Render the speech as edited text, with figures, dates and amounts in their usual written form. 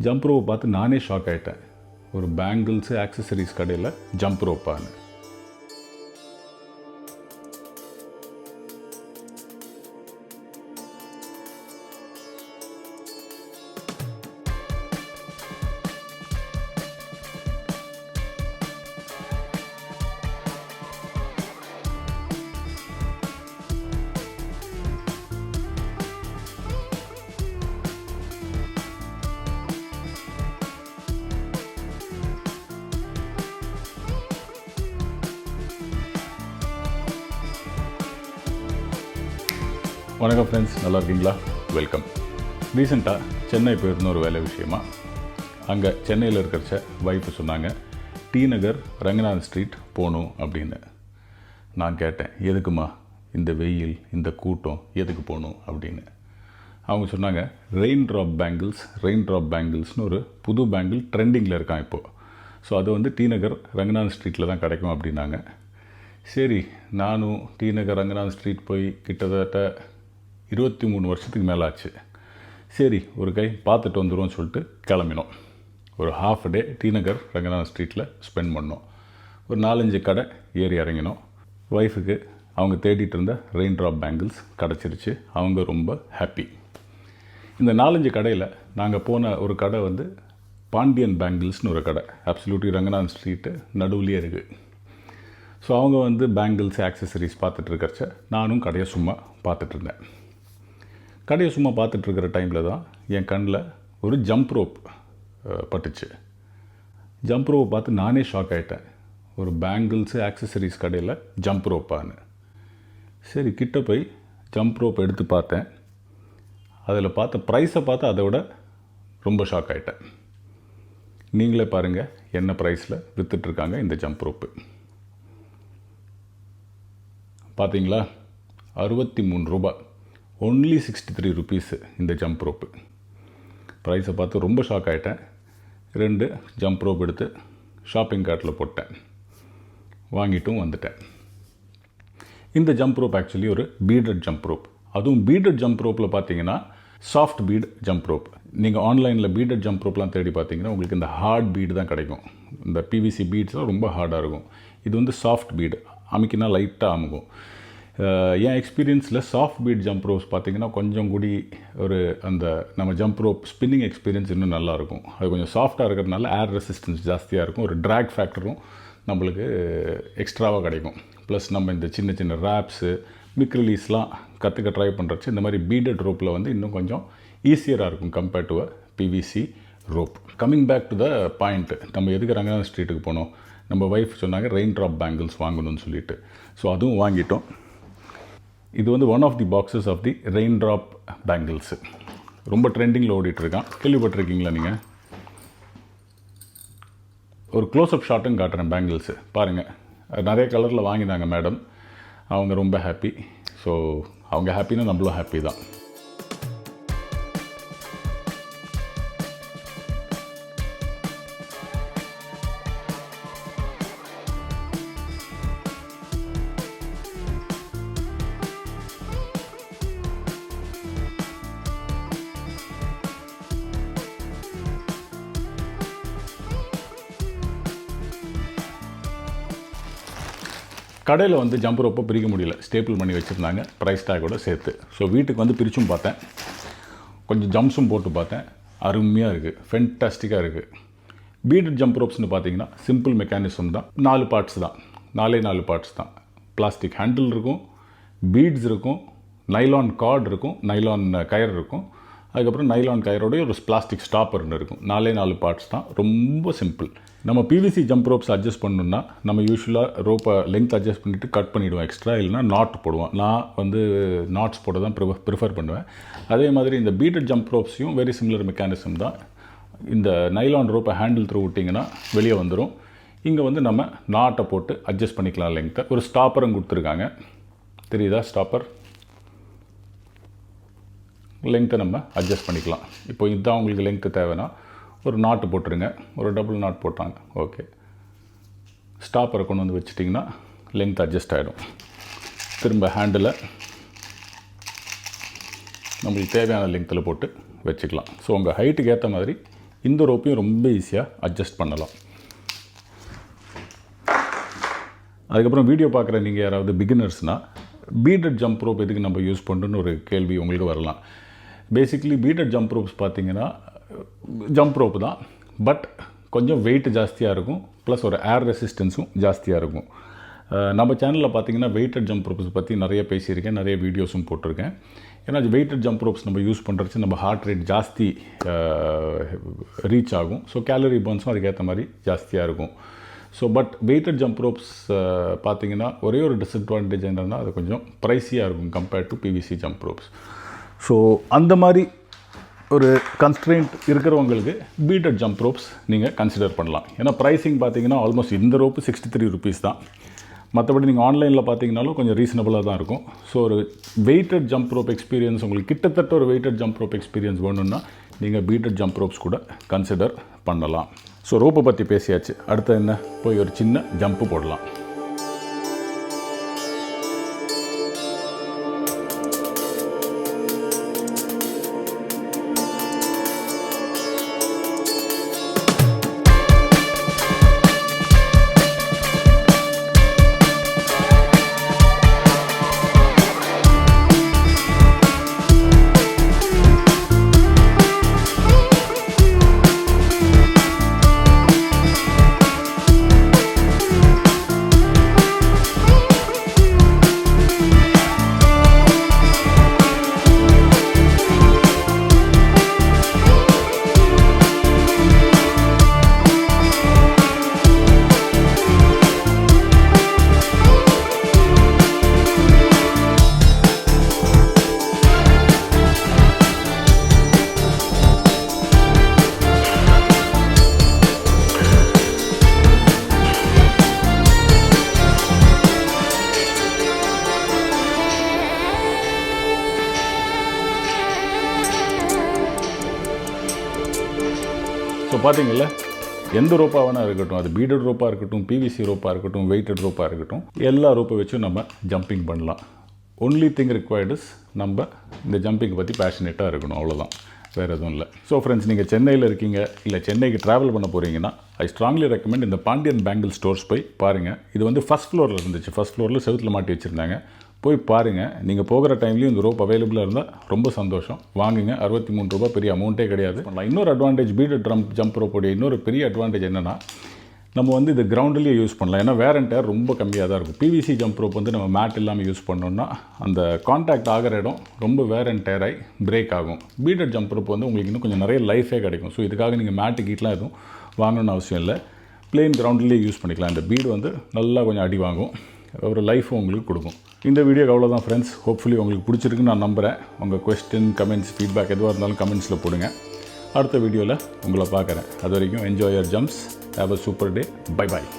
Jump ரோப்பை பார்த்து நானே shock ஆகிட்டேன். ஒரு பேங்கிள்ஸு ஆக்சசரிஸ் கடையில் ஜம்ப் ரோப்பான்னு. வணக்கம் ஃப்ரெண்ட்ஸ், நல்லா இருக்கீங்களா? வெல்கம். ரீசெண்டாக சென்னை போயிருந்த ஒரு வேலை விஷயமா அங்கே சென்னையில் இருக்கிறச்ச வைஃபு சொன்னாங்க, டி நகர் ரங்கநாதன் ஸ்ட்ரீட் போகணும் அப்படின்னு. நான் கேட்டேன், எதுக்குமா இந்த வெயில் இந்த கூட்டம் எதுக்கு போகணும் அப்படின்னு. அவங்க சொன்னாங்க, ரெயின் ட்ராப் பேங்கிள்ஸ்னு ஒரு புது பேங்கிள் ட்ரெண்டிங்கில் இருக்கான் இப்போது. ஸோ அது வந்து டி நகர் ரங்கநாதன் ஸ்ட்ரீட்டில் தான் கிடைக்கும் அப்படின்னாங்க. சரி, நானும் டி நகர் ரங்கநாதன் ஸ்ட்ரீட் போய் கிட்டத்தட்ட 23 வருஷத்துக்கு மேலே ஆச்சு. சரி, ஒரு கை பார்த்துட்டு வந்துடுவோம்னு சொல்லிட்டு கிளம்பினோம். ஒரு ஹாஃப் டே டி நகர் ரங்கநாதன் ஸ்ட்ரீட்டில் ஸ்பெண்ட் பண்ணோம். ஒரு 4-5 கடை ஏறி இறங்கினோம். ஒய்ஃபுக்கு அவங்க தேடிட்டு இருந்த ரெயின் ட்ராப் பேங்கிள்ஸ் கிடச்சிருச்சு. அவங்க ரொம்ப ஹாப்பி. இந்த 4-5 கடையில் நாங்கள் போன ஒரு கடை வந்து பாண்டியன் பேங்கிள்ஸ்னு ஒரு கடை. அப்சல்யூட்லி ரங்கநாதன் ஸ்ட்ரீட்டு நடுவுலேயே இருக்குது. ஸோ அவங்க வந்து பேங்கிள்ஸ் ஆக்சசரிஸ் பார்த்துட்டு இருக்கிறச்ச நானும் கடையை சும்மா பார்த்துட்டு இருந்தேன். கடையை சும்மா பார்த்துட்ருக்கிற டைமில் தான் என் கண்ணில் ஒரு ஜம்ப் ரோப் பட்டுச்சு. ஜம்ப் ரோப்பை பார்த்து நானே ஷாக் ஆகிட்டேன். ஒரு பேங்கிள்ஸு ஆக்சசரிஸ் கடையில் ஜம்ப் ரோப்பான்னு. சரி, கிட்ட போய் ஜம்ப் ரோப் எடுத்து பார்த்தேன். அதில் பார்த்த ப்ரைஸை பார்த்து அதை விட ரொம்ப ஷாக் ஆகிட்டேன். நீங்களே பாருங்கள் என்ன ப்ரைஸில் விற்றுட்ருக்காங்க இந்த ஜம்ப் ரோப்பு. பார்த்தீங்களா? 63 ரூபா. ஒன்லி 63 ருபீஸு இந்த ஜம்ப் ரோப்பு. ப்ரைஸை பார்த்து ரொம்ப ஷாக் ஆகிட்டேன். 2 ஜம்ப் ரோப் எடுத்து ஷாப்பிங் கார்ட்டில் போட்டேன். வாங்கிட்டும் வந்துட்டேன். இந்த ஜம்ப் ரோப் ஆக்சுவலி ஒரு பீடட் ஜம்ப் ரோப். அதுவும் பீடட் ஜம்ப் ரோப்பில் பார்த்தீங்கன்னா சாஃப்ட் பீட் ஜம்ப் ரோப். நீங்கள் ஆன்லைனில் பீடட் ஜம்ப் ரோப்லாம் தேடி பார்த்தீங்கன்னா உங்களுக்கு இந்த ஹார்ட் பீடு தான் கிடைக்கும். இந்த பிவிசி பீட்ஸ்லாம் ரொம்ப ஹார்டாக இருக்கும். இது வந்து சாஃப்ட் பீடு, அமுக்கினா லைட்டாக அமுகும். என் எக்ஸ்பீரியன்ஸில் சாஃப்ட் பீட் ஜம்ப் ரோப்ஸ் பார்த்திங்கன்னா கொஞ்சம் கூடி ஒரு அந்த நம்ம ஜம்ப் ரோப் ஸ்பின்னிங் எக்ஸ்பீரியன்ஸ் இன்னும் நல்லாயிருக்கும். அது கொஞ்சம் சாஃப்டாக இருக்கிறதுனால ஏர் ரெசிஸ்டன்ஸ் ஜாஸ்தியாக இருக்கும். ஒரு ட்ராக் ஃபேக்டரும் நம்மளுக்கு எக்ஸ்ட்ராவாக கிடைக்கும். ப்ளஸ் நம்ம இந்த சின்ன சின்ன ரேப்ஸு மிக் ரிலீஸ்லாம் கற்றுக்க ட்ரை பண்ணுறச்சு இந்த மாதிரி பீடட் ரோப்பில் வந்து இன்னும் கொஞ்சம் ஈஸியராக இருக்கும் compared to a PVC rope. Coming back to the point, நம்ம எதுக்கு ரங்கநாதன் ஸ்ட்ரீட்டுக்கு போனோம்? நம்ம ஒய்ஃப் சொன்னாங்க ரெயின் ட்ராப் பேங்கிள்ஸ் வாங்கணும்னு சொல்லிட்டு. ஸோ அதுவும் வாங்கிட்டோம். இது வந்து one of the boxes of the raindrop bangles. ரொம்ப ட்ரெண்டிங்கில் ஓடிட்டுருக்கான். கேள்விப்பட்டிருக்கீங்களா நீங்கள்? ஒரு க்ளோஸ்அப் ஷாட்டும் காட்டுறேன் பேங்கிள்ஸு பாருங்கள். நிறைய கலரில் வாங்கினாங்க மேடம். அவங்க ரொம்ப ஹாப்பி. ஸோ அவங்க ஹாப்பின்னா நம்மளும் ஹாப்பி தான். கடையில் வந்து ஜம்ப் ரோப்பை பிரிக்க முடியல, ஸ்டேப்பிள் பண்ணி வச்சுருந்தாங்க ப்ரைஸ் டேக்கோட சேர்த்து. ஸோ வீட்டுக்கு வந்து பிரிச்சும் பார்த்தேன், கொஞ்சம் ஜம்ப்ஸும் போட்டு பார்த்தேன். அருமையாக இருக்குது, ஃபென்டாஸ்டிக்காக இருக்குது. பீடட் ஜம்ப் ரோப்ஸ்னு பார்த்தீங்கன்னா சிம்பிள் மெக்கானிசம் தான். 4 பார்ட்ஸ் தான், 4 பார்ட்ஸ் தான். பிளாஸ்டிக் ஹேண்டில் இருக்கும், பீட்ஸ் இருக்கும், நைலான் கார்டு இருக்கும், நைலான் கயர் இருக்கும், அதுக்கப்புறம் நைலான் கயரோடைய ஒரு பிளாஸ்டிக் ஸ்டாப்பர்னு இருக்கும். 4 பார்ட்ஸ் தான், ரொம்ப சிம்பிள். நம்ம பிவிசி ஜம்ப் ரோப்ஸ் அட்ஜஸ்ட் பண்ணணுன்னா நம்ம யூஸ்வலாக ரோப்பை லென்த் அட்ஜஸ்ட் பண்ணிவிட்டு கட் பண்ணிவிடுவோம் எக்ஸ்ட்ரா, இல்லைனா நாட் போடுவோம். நான் வந்து நாட்ஸ் போட தான் ப்ரிஃபர் பண்ணுவேன். அதே மாதிரி இந்த பீடட் ஜம்ப் ரோப்ஸையும் வெரி சிமிலர் மெக்கானிசம் தான். இந்த நைலான் ரோப்பை ஹேண்டில் த்ரூ விட்டிங்கன்னா வெளியே வந்துடும். இங்கே வந்து நம்ம நாட்டை போட்டு அட்ஜஸ்ட் பண்ணிக்கலாம் லென்த்தை. ஒரு ஸ்டாப்பரும் கொடுத்துருக்காங்க, தெரியுதா? ஸ்டாப்பர் லென்த்தை நம்ம அட்ஜஸ்ட் பண்ணிக்கலாம். இப்போ இதுதான் உங்களுக்கு லென்த்து தேவைன்னா ஒரு நாட்டு போட்டுருங்க. ஒரு டபுள் நாட் போட்டாங்க, ஓகே. ஸ்டாப்பரை கொண்டு வந்து வச்சிட்டிங்கன்னா லென்த் அட்ஜஸ்ட் ஆகிடும். திரும்ப ஹேண்டில் நம்மளுக்கு தேவையான லென்த்தில் போட்டு வச்சுக்கலாம். ஸோ உங்கள் ஹைட்டுக்கு ஏற்ற மாதிரி இந்த ரோப்பையும் ரொம்ப ஈஸியாக அட்ஜஸ்ட் பண்ணலாம். அதுக்கப்புறம் வீடியோ பார்க்குற நீங்கள் யாராவது பிகினர்ஸ்னால் பீடட் ஜம்ப் ரோப் எதுக்கு நம்ம யூஸ் பண்ணுறோன்னு ஒரு கேள்வி உங்களுக்கு வரலாம். பேசிக்கலி பீடட் ஜம்ப் ரோப்ஸ் பார்த்தீங்கன்னா ஜம்ப் ரோப் தான், பட் கொஞ்சம் வெயிட் ஜாஸ்தியாக இருக்கும், ப்ளஸ் ஒரு ஏர் ரெசிஸ்டன்ஸும் ஜாஸ்தியாக இருக்கும். நம்ம சேனலில் பார்த்தீங்கன்னா வெயிட்டட் ஜம்ப் ரோப்ஸ் பற்றி நிறைய பேசியிருக்கேன், நிறைய வீடியோஸும் போட்டிருக்கேன். ஏன்னா வெயிட்டட் ஜம்ப் ரோப்ஸ் நம்ம யூஸ் பண்ணுறச்சு நம்ம ஹார்ட் ரேட் ஜாஸ்தி ரீச் ஆகும். ஸோ கேலரி பர்ன்ஸும் அதுக்கேற்ற மாதிரி ஜாஸ்தியாக இருக்கும். So but weighted jump ropes பார்த்தீங்கன்னா ஒரே ஒரு டிஸ்அட்வான்டேஜ் என்னென்னா அது கொஞ்சம் ப்ரைஸியாக இருக்கும் compared to PVC jump ropes. So அந்த மாதிரி ஒரு கன்ஸ்ட்ரெயின்ட் இருக்கிறவங்களுக்கு பீடட் ஜம்ப் ரோப்ஸ் நீங்கள் கன்சிடர் பண்ணலாம். ஏன்னா ப்ரைஸிங் பார்த்தீங்கன்னா ஆல்மோஸ்ட் இந்த ரோப்பு 63 rupees தான். மற்றபடி நீங்கள் ஆன்லைனில் பார்த்தீங்கனாலும் கொஞ்சம் ரீசனபுளாக தான் இருக்கும். ஸோ ஒரு வெயிட்டட் ஜம்ப் ரோப் எக்ஸ்பீரியன்ஸ் உங்களுக்கு கிட்டத்தட்ட ஒரு வெயிட்டட் ஜம்ப் ரோப் எக்ஸ்பீரியன்ஸ் வேணும்னா நீங்கள் பீடட் ஜம்ப் ரோப்ஸ் கூட கன்சிடர் பண்ணலாம். ஸோ ரோப்பை பற்றி பேசியாச்சு. அடுத்து என்ன, போய் ஒரு சின்ன ஜம்ப்பு போடலாம். ஸோ பார்த்தீங்கல்ல, எந்த ரோப்பாக வேணால் இருக்கட்டும், அது பீடட் ரோப்பாக இருக்கட்டும், பிவிசி ரோப்பாக இருக்கட்டும், வெயிட்டட் ரோப்பாக இருக்கட்டும், எல்லா ரோப்பை வச்சும் நம்ம ஜம்பிங் பண்ணலாம். ஒன்லி திங் ரிக்வயர்ட் இஸ் நம்ம இந்த ஜம்பிங்கை பற்றி பேஷனேட்டாக இருக்கணும், அவ்வளோதான், வேறு எதுவும் இல்லை. ஸோ ஃப்ரெண்ட்ஸ், நீங்கள் சென்னையில் இருக்கீங்க இல்லை சென்னைக்கு ட்ராவல் பண்ண போகிறீங்கன்னா ஐ ஸ்ட்ராங்லி ரெக்கமெண்ட் இந்த பாண்டியன் பேங்கிள் ஸ்டோர்ஸ் போய் பாருங்கள். இது வந்து ஃபஸ்ட் ஃப்ளோரில் இருந்துச்சு, ஃபஸ்ட் ஃப்ளோரில் செவுத்தில் மாட்டி வச்சுருந்தாங்க. போய் பாருங்கள். நீங்கள் போகிற டைம்லேயும் இந்த ரோப் அவைலபிளாக இருந்தால் ரொம்ப சந்தோஷம், வாங்குங்க. 63 ரூபா பெரிய அமௌண்ட்டே கிடையாது. இன்னொரு அட்வான்டேஜ் பீடட் ஜம்ப் ரோப்போடைய இன்னொரு பெரிய அட்வான்டேஜ் என்னென்னா, நம்ம வந்து இது கிரவுண்ட்லேயே யூஸ் பண்ணலாம். ஏன்னா வேர் அண்ட் டயர் ரொம்ப கம்மியாக தான் இருக்கும். பிவிசி ஜம்ப் ரோப் வந்து நம்ம மேட் இல்லாமல் யூஸ் பண்ணோம்னா அந்த கான்டாக்ட் ஆகிற இடம் ரொம்ப வேர் அண்ட் டயர் ஆகி பிரேக் ஆகும். பீடட் ஜம்ப் ரோப் வந்து உங்களுக்கு இன்னும் கொஞ்சம் நிறைய லைஃபே கிடைக்கும். ஸோ இதுக்காக நீங்கள் மேட்டு கீட்லாம் எதுவும் வாங்கணும்னு அவசியம் இல்லை, பிளெயின் கிரவுண்ட்லேயே யூஸ் பண்ணிக்கலாம். இந்த பீடு வந்து நல்லா கொஞ்சம் அடி வாங்கும், ஒரு லைஃப்பும் உங்களுக்கு கொடுக்கும். இந்த வீடியோக்கு அவ்வளோதான் ஃப்ரெண்ட்ஸ். ஹோப்ஃபுல்லி உங்களுக்கு பிடிச்சிருக்குன்னு நான் நம்புகிறேன். உங்கள் கொஸ்டின், கமெண்ட்ஸ், ஃபீட்பேக் எதுவாக இருந்தாலும் கமெண்ட்ஸில் போடுங்க. அடுத்த வீடியோவில் உங்களை பார்க்குறேன். அது வரைக்கும் enjoy your jumps. Have a super day. Bye bye.